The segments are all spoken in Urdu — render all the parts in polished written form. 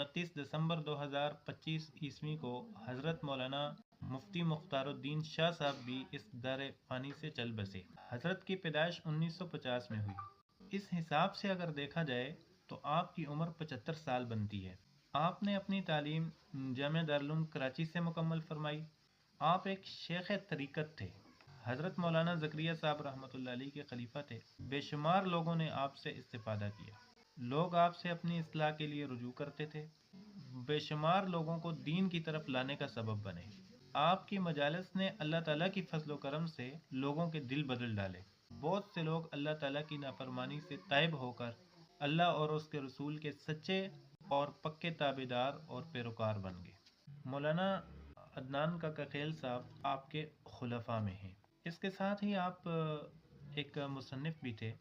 29 دسمبر 2025 عیسوی کو حضرت مولانا مفتی مختار الدین شاہ صاحب بھی اس دار فانی سے چل بسے۔ حضرت کی پیدائش 1950 میں ہوئی۔ اس حساب سے اگر دیکھا جائے تو آپ کی عمر 75 سال بنتی ہے۔ آپ نے اپنی تعلیم جامعہ دارالعلوم کراچی سے مکمل فرمائی۔ آپ ایک شیخ طریقت تھے۔ حضرت مولانا زکریا صاحب رحمۃ اللہ علیہ کے خلیفہ تھے۔ بے شمار لوگوں نے آپ سے استفادہ کیا۔ لوگ آپ سے اپنی اصلاح کے لیے رجوع کرتے تھے۔ بے شمار لوگوں کو دین کی طرف لانے کا سبب بنے۔ آپ کی مجالس نے اللہ تعالیٰ کی فضل و کرم سے لوگوں کے دل بدل ڈالے۔ بہت سے لوگ اللہ تعالیٰ کی نافرمانی سے تائب ہو کر اللہ اور اس کے رسول کے سچے اور پکے تابعدار اور پیروکار بن گئے۔ مولانا عدنان کاکا خیل صاحب آپ کے خلفاء میں ہیں۔ اس کے ساتھ ہی آپ ایک مصنف بھی تھے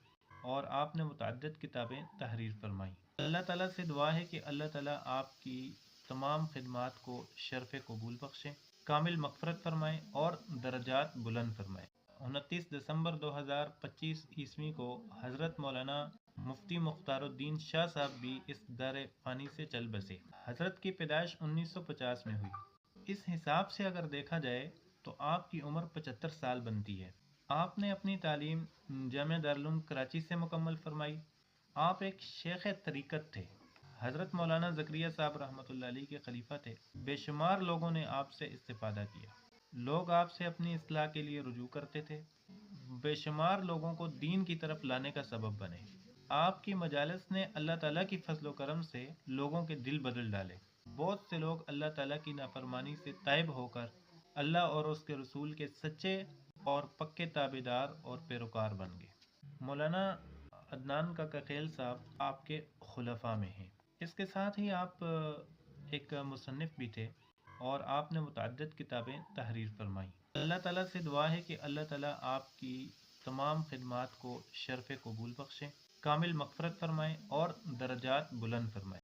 اور آپ نے متعدد کتابیں تحریر فرمائیں۔ اللہ تعالیٰ سے دعا ہے کہ اللہ تعالیٰ آپ کی تمام خدمات کو شرف قبول بخشیں، کامل مغفرت فرمائیں اور درجات بلند فرمائیں۔ 29 دسمبر 2025 عیسوی کو حضرت مولانا مفتی مختار الدین شاہ صاحب بھی اس دار فانی سے چل بسے۔ حضرت کی پیدائش 1950 میں ہوئی۔ اس حساب سے اگر دیکھا جائے تو آپ کی عمر 75 سال بنتی ہے۔ آپ نے اپنی تعلیم جامعہ دارالعلوم کراچی سے مکمل فرمائی۔ آپ ایک شیخ طریقت تھے۔ حضرت مولانا زکریا صاحب رحمۃ اللہ علیہ کے خلیفہ تھے۔ بے شمار لوگوں نے آپ سے استفادہ کیا۔ لوگ آپ سے اپنی اصلاح کے لیے رجوع کرتے تھے۔ بے شمار لوگوں کو دین کی طرف لانے کا سبب بنے۔ آپ کی مجالس نے اللہ تعالیٰ کی فضل و کرم سے لوگوں کے دل بدل ڈالے۔ بہت سے لوگ اللہ تعالیٰ کی نافرمانی سے تائب ہو کر اللہ اور اس کے رسول کے سچے اور پکے تابعدار اور پیروکار بن گئے۔ مولانا عدنان کاکا خیل صاحب آپ کے خلفاء میں ہیں۔ اس کے ساتھ ہی آپ ایک مصنف بھی تھے اور آپ نے متعدد کتابیں تحریر فرمائیں۔ اللہ تعالیٰ سے دعا ہے کہ اللہ تعالیٰ آپ کی تمام خدمات کو شرف قبول بخشیں، کامل مغفرت فرمائیں اور درجات بلند فرمائیں۔